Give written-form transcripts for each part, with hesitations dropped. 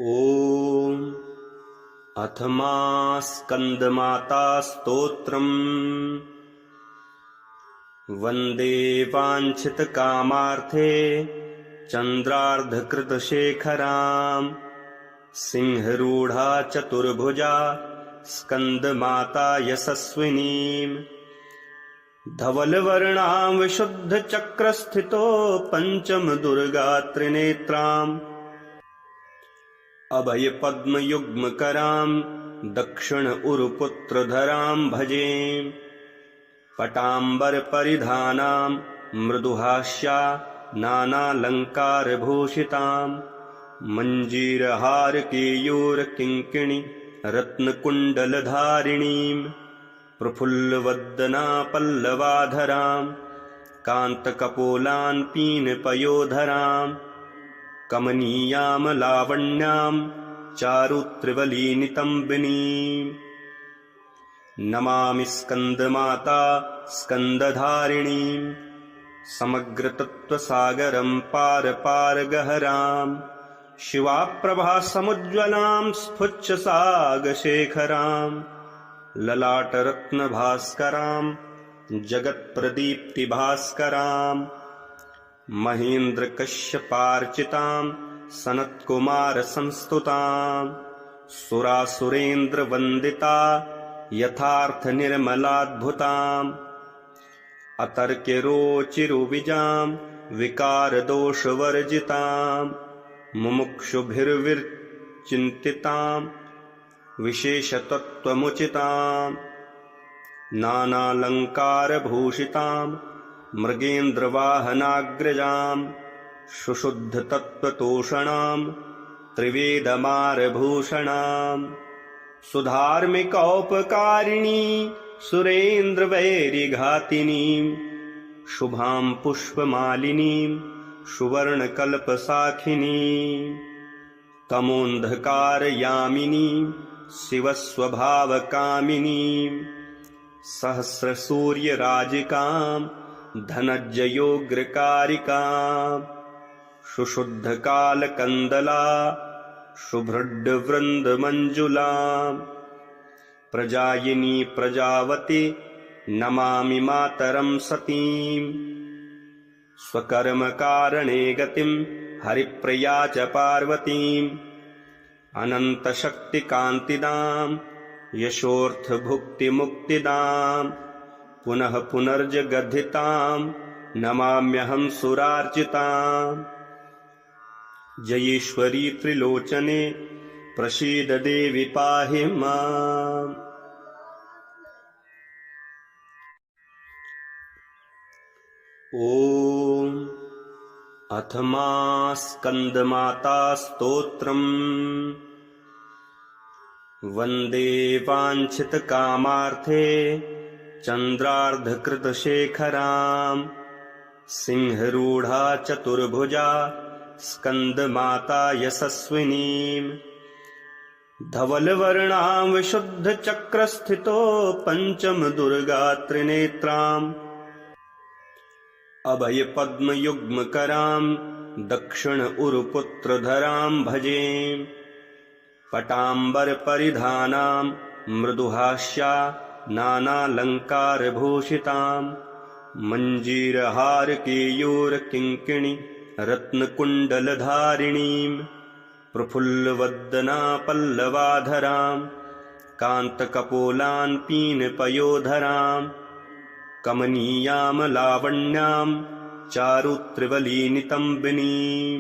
ॐ अथमा स्कन्दमाता स्तोत्रम् वन्दे वाञ्छितकामार्थे चन्द्रार्धकृतशेखराम् सिंहरूढा चतुर्भुजा स्कन्दमाता यशस्विनीम् धवलवर्णां विशुद्धचक्रस्थितो पञ्चमदुर्गा त्रिनेत्राम् अभयपद्मयुग्मकरां दक्षिण उरुपुत्रधरां भजे पटाम्बरपरिधानां मृदुहास्या नानालङ्कारभूषितां मञ्जीरहारकेयूरकिङ्किणी रत्नकुण्डलधारिणीं प्रफुल्लवदना पल्लवाधरां कान्तकपोलान् पीनपयोधरां कमनीयां लावण्यां चारुत्रिवलीनितम्बिनीं नमामि स्कन्दमाता स्कन्दधारिणीं समग्रतत्त्वसागरं पारपारगहरां शिवाप्रभासमुज्ज्वलां स्फुच्छसागशेखरां ललाटरत्नभास्करां जगत्प्रदीप्तिभास्करां महेन्द्रकश्यपार्चितां सनत्कुमारसंस्तुतां सुरासुरेन्द्रवन्दिता यथार्थनिर्मलाद्भुताम् अतर्क्यरोचिरुविजां विकारदोषवर्जितां मुमुक्षुभिर्विचिन्तितां विशेषतत्त्वमुचितां नानालङ्कारभूषितां मृगेन्द्रवाहनाग्रजां सुशुद्धतत्त्वतोषणां त्रिवेदमारभूषणां सुधार्मिकौपकारिणी सुरेन्द्रवैरिघातिनीं शुभां पुष्पमालिनीं सुवर्णकल्पसाखिनीं तमोन्धकारयामिनीं शिवस्वभावकामिनीं सहस्रसूर्यराजिकां धनज्जयोग्रकारिकां सुशुद्धकालकन्दला शुभ्रड्वृन्दमञ्जुलां प्रजायिनी प्रजावती नमामि मातरं सतीं स्वकर्मकारणे गतिं हरिप्रिया च पार्वतीं अनन्तशक्तिकान्तिदां यशोऽर्थभुक्तिमुक्तिदां पुनः पुनर्जगद्धितां नमाम्यहं सुरार्चितां जयेश्वरी त्रिलोचने प्रसीद देवि पाहि माम्। ॐ अथमा स्कन्दमाता स्तोत्रम् वन्दे वाञ्छितकामार्थे चन्द्रार्धकृतशेखरां सिंहरूढा चतुर्भुजा स्कन्दमाता यशस्विनीं धवलवर्णां विशुद्धचक्रस्थितो पञ्चमदुर्गा त्रिनेत्राम् अभयपद्मयुग्मकरां दक्षिण उरुपुत्रधरां भजे पटाम्बरपरिधानां मृदुहास्या नानालङ्कारभूषितां मञ्जीरहारकेयूरकिङ्किणी रत्नकुण्डलधारिणीं प्रफुल्लवदना पल्लवाधरां कान्तकपोलान् पीनपयोधरां कमनीयां लावण्यां चारुत्रिवलीनितम्बिनीं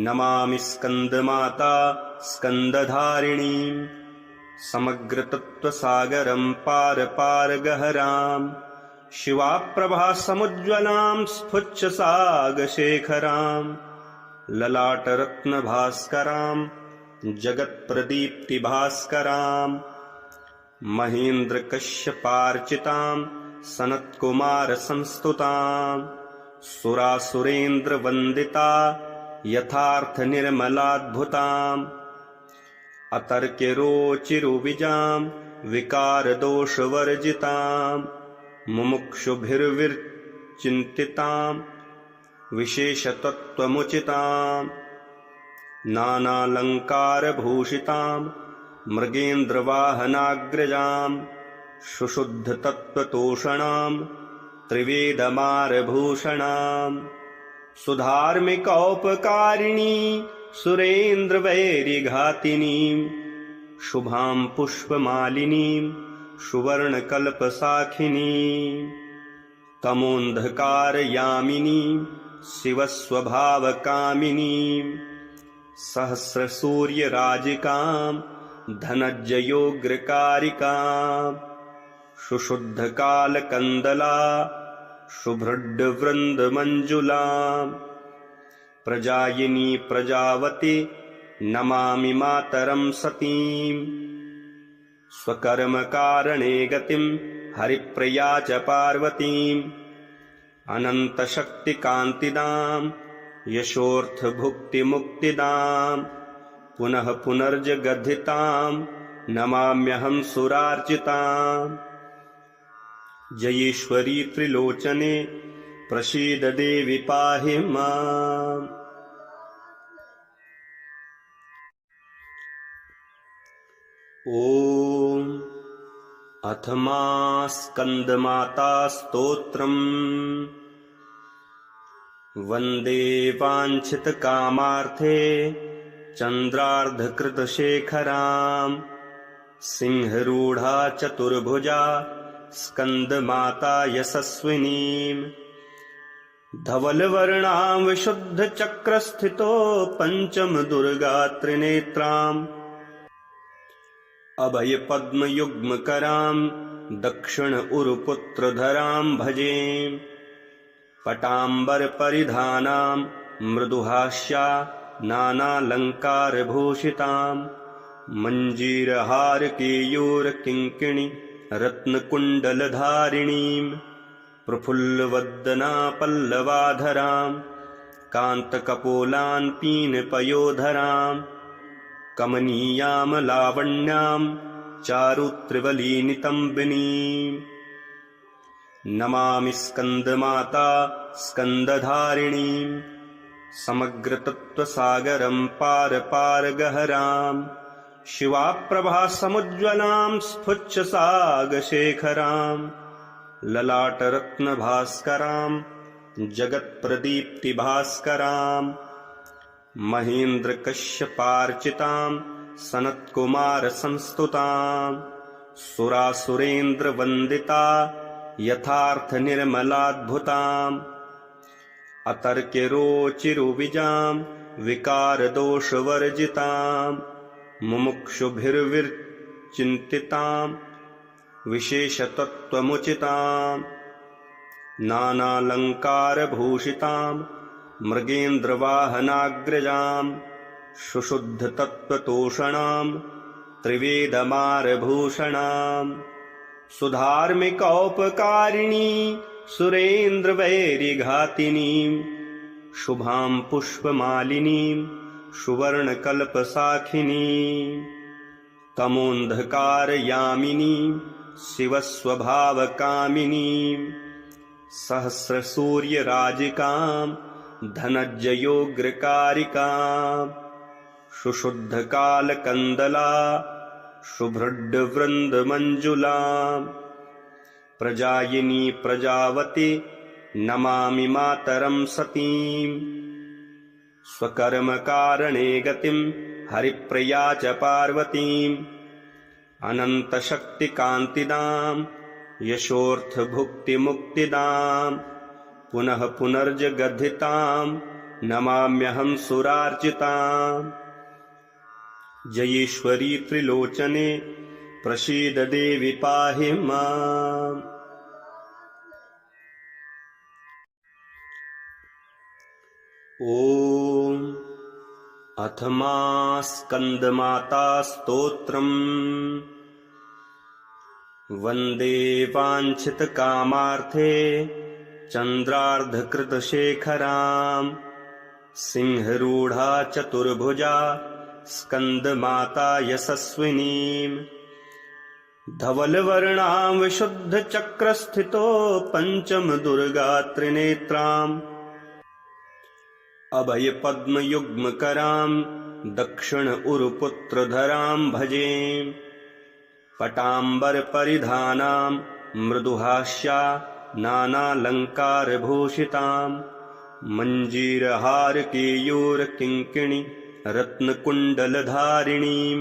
नमामि स्कन्दमाता स्कन्दधारिणीं समग्रतत्त्वसागरं पारपारगहरां शिवाप्रभासमुज्ज्वलां स्फुच्छसागशेखरां ललाटरत्नभास्करां जगत्प्रदीप्तिभास्करां महेन्द्रकश्यपार्चितां सनत्कुमारसंस्तुतां सुरासुरेन्द्रवन्दिता यथार्थनिर्मलाद्भुताम् अतर्क्यरोचिरुविजां विकारदोषवर्जितां मुमुक्षुभिर्विचिन्तितां विशेषतत्त्वमुचितां नानालङ्कारभूषितां मृगेन्द्रवाहनाग्रजां सुशुद्धतत्त्वतोषणां त्रिवेदमारभूषणां सुधार्मिकौपकारिणी सुरेन्द्रवैरिघातिनीं शुभां पुष्पमालिनीं सुवर्णकल्पसाखिनीं तमोन्धकारयामिनीं शिवस्वभावकामिनीं सहस्रसूर्यराजिकां धनज्जयोग्रकारिकां सुशुद्धकालकन्दला शुभ्रड्वृन्दमञ्जुलां प्रजायिनी प्रजावती नमामि मातरं सतीं स्वकर्मकारणे गतिं हरिप्रिया च पार्वतीम् अनन्तशक्तिकान्तिदां यशोऽर्थभुक्तिमुक्तिदां पुनः पुनर्जगद्धितां नमाम्यहं सुरार्चितां जयेश्वरी त्रिलोचने प्रसीद देवि पाहि माम्। ॐ अथ मा स्कन्दमाता स्तोत्रम् वन्दे वाञ्छितकामार्थे चन्द्रार्धकृतशेखरां सिंहरूढा चतुर्भुजा स्कन्दमाता यशस्विनीं धवलवर्णां विशुद्धचक्रस्थितो पञ्चमदुर्गा त्रिनेत्राम् अभयपद्मयुग्मकरां दक्षिण उरुपुत्रधरां भजे पटाम्बरपरिधानां मृदुहास्या नानालङ्कारभूषितां मञ्जीरहारकेयूरकिङ्किणी रत्नकुण्डलधारिणीं प्रफुल्लवदना पल्लवाधरां कान्तकपोलान् पीनपयोधरां कमनीयां लावण्यां चारुत्रिवलीनितम्बिनीं नमामि स्कन्दमाता स्कन्दधारिणीं समग्रतत्त्वसागरं पारपारगहरां शिवाप्रभासमुज्ज्वलां स्फुच्छसागशेखरां ललाटरत्नभास्करां जगत्प्रदीप्तिभास्करां महेन्द्रकश्यपार्चितां सनत्कुमारसंस्तुतां सुरासुरेन्द्रवन्दिता यथार्थनिर्मलाद्भुताम् अतर्क्यरोचिरुविजां विकारदोषवर्जितां मुमुक्षुभिर्विचिन्तितां विशेषतत्त्वमुचितां नानालङ्कारभूषितां मृगेन्द्रवाहनाग्रजां सुशुद्धतत्त्वतोषणां त्रिवेदमारभूषणां सुधार्मिकौपकारिणी सुरेन्द्रवैरिघातिनीं शुभां पुष्पमालिनीं सुवर्णकल्पसाखिनीं तमोन्धकारयामिनीं शिवस्वभावकामिनीं सहस्रसूर्यराजिकां धनज्जयोग्रकारिकां सुशुद्धकालकन्दला शुभ्रड्वृन्दमञ्जुलां प्रजायिनी प्रजावती नमामि मातरं सतीं स्वकर्मकारणे गतिं हरिप्रिया च पार्वतीम् अनन्तशक्तिकान्तिदां यशोऽर्थभुक्तिमुक्तिदां पुनः पुनर्जगद्धितां नमाम्यहं सुरार्चितां जयेश्वरी त्रिलोचने प्रसीद देवि पाहि माम्। ॐ अथ मा स्कन्दमाता स्तोत्रम् वन्दे वाञ्छितकामार्थे चन्द्रार्धकृतशेखरां सिंहरूढा चतुर्भुजा स्कन्दमाता यशस्विनीं धवलवर्णां विशुद्धचक्रस्थितो पञ्चमदुर्गा त्रिनेत्राम् अभयपद्मयुग्मकरां दक्षिण उरुपुत्रधरां भजे। पटाम्बरपरिधानां मृदुहास्या नानालङ्कारभूषितां मञ्जीरहारकेयूरकिङ्किणी रत्नकुण्डलधारिणीं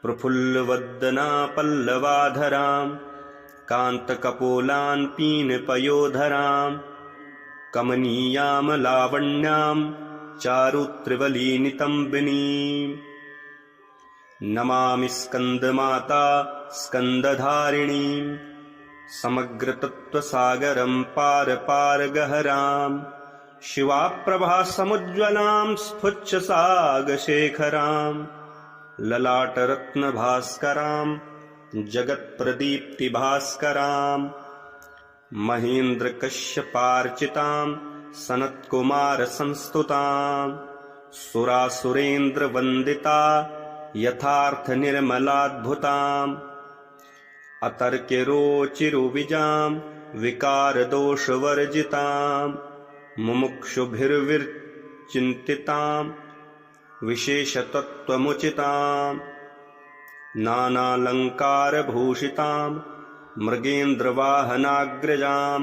प्रफुल्लवदना पल्लवाधरां कान्तकपोलान् पीनपयोधरां कमनीयां लावण्यां चारुत्रिवलीनितम्बिनीं नमामि स्कन्दमाता स्कन्दधारिणीं समग्रतत्त्वसागरं पार पार गहरां शिवाप्रभासमुज्ज्वलां स्फुच्छसागशेखरां ललाटरत्नभास्करां जगत्प्रदीप्तिभास्करां महेन्द्रकश्यपार्चितां सनत्कुमारसंस्तुतां सुरासुरेन्द्रवन्दिता यथार्थनिर्मलाद्भुताम् अतर्क्यरोचिरुविजां विकारदोषवर्जितां मुमुक्षुभिर्विचिन्तितां विशेषतत्त्वमुचितां नानालङ्कारभूषितां मृगेन्द्रवाहनाग्रजां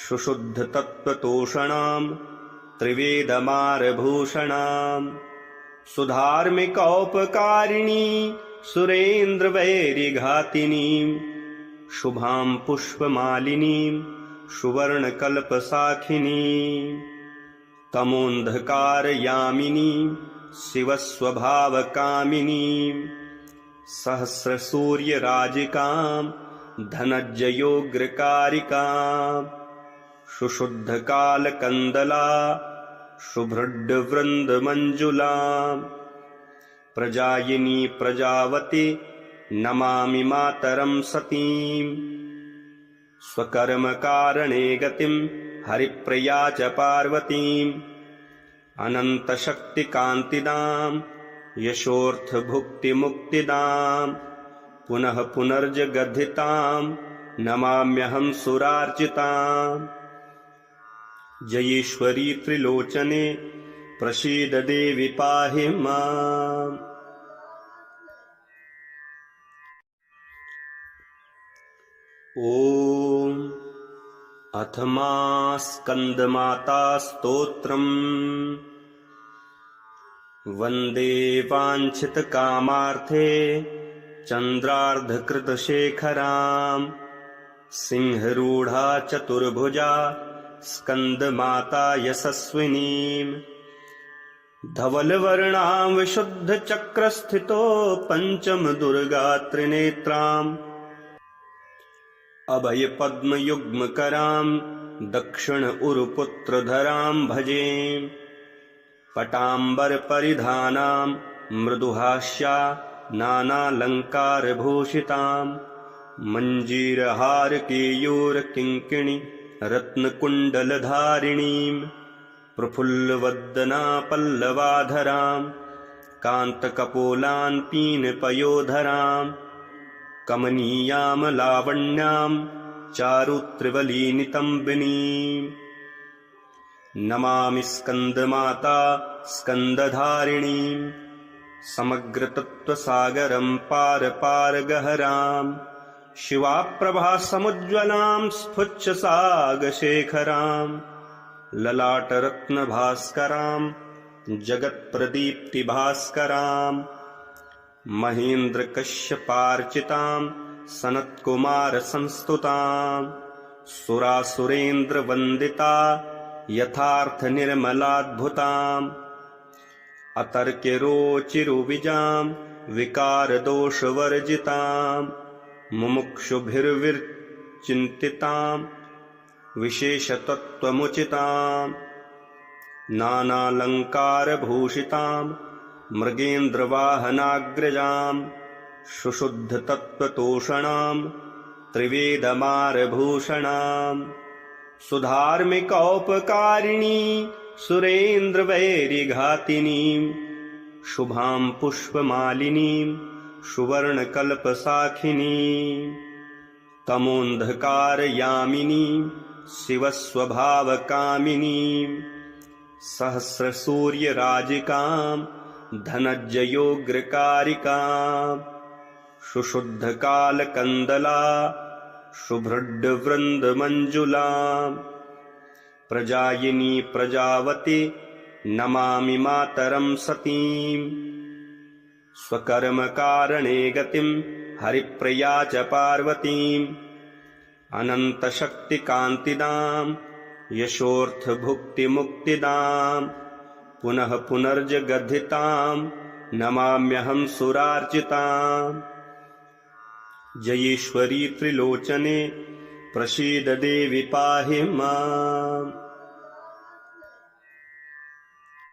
सुशुद्धतत्त्वतोषणां त्रिवेदमारभूषणां सुधार्मिकौपकारिणी सुरेन्द्रवैरिघातिनीं शुभां पुष्पमालिनीं सुवर्णकल्पसाखिनीं तमोन्धकारयामिनीं शिवस्वभावकामिनीं सहस्रसूर्यराजिकां धनज्जयोग्रकारिकां सुशुद्धकालकन्दला शुभ्रड्वृन्दमञ्जुलां प्रजायिनी प्रजावती नमामि मातरं सतीं स्वकर्मकारणे गतिं हरिप्रिया च पार्वतीम् अनन्तशक्तिकान्तिदां यशोऽर्थभुक्तिमुक्तिदां पुनः पुनर्जगद्धितां नमाम्यहं सुरार्चिताम् जयेश्वरी त्रिलोचने प्रसीद देवि पाहि माम्। ॐ अथ मा स्कन्दमाता स्तोत्रम् वन्दे वाञ्छितकामार्थे चन्द्रार्धकृतशेखरां सिंहरूढा चतुर्भुजा स्कन्दमाता यशस्विनीं धवलवर्णां विशुद्धचक्रस्थितो पञ्चमदुर्गा त्रिनेत्राम् अभयपद्मयुग्मकरां दक्षिण उरुपुत्रधरां भजे। पटाम्बरपरिधानां मृदुहास्या नानालङ्कारभूषितां मञ्जीरहारकेयूरकिङ्किणी रत्नकुण्डलधारिणीं प्रफुल्लवदना पल्लवाधरां कान्तकपोलान् पीनपयोधरां कमनीयां लावण्यां चारुत्रिवलीनितम्बिनीं नमामि स्कन्दमाता स्कन्दधारिणीं समग्रतत्त्वसागरं पार पार गहरां शिवाप्रभासमुज्ज्वलां स्फुच्छसागशेखरां ललाटरत्नभास्करां जगत्प्रदीप्तिभास्करां महेन्द्रकश्यपार्चितां सनत्कुमारसंस्तुतां सुरासुरेन्द्रवन्दिता यथार्थनिर्मलाद्भुताम् अतर्क्यरोचिरुविजां विकारदोषवर्जितां मुमुक्षुभिर्विचिन्तितां विशेषतत्त्वमुचितां नानालङ्कारभूषितां मृगेन्द्रवाहनाग्रजां सुशुद्धतत्त्वतोषणां त्रिवेदमारभूषणां सुधार्मिकौपकारिणी सुरेन्द्रवैरिघातिनीं शुभां पुष्पमालिनीं सुवर्णकल्पसाखिनीं तमोन्धकारयामिनीं शिवस्वभावकामिनीं सहस्रसूर्यराजिकां धनज्जयोग्रकारिका सुशुद्धकालकन्दला शुभ्रड्वृन्दमञ्जुला प्रजायिनी प्रजावती नमामि मातरं सतीम् स्वकर्मकारणे गतिं हरिप्रिया च पार्वतीम् अनन्तशक्तिकान्तिदां यशोऽर्थभुक्तिमुक्तिदां पुनः पुनर्जगद्धितां नमाम्यहं सुरार्चिताम् जयेश्वरी त्रिलोचने प्रसीद देवि पाहि माम्।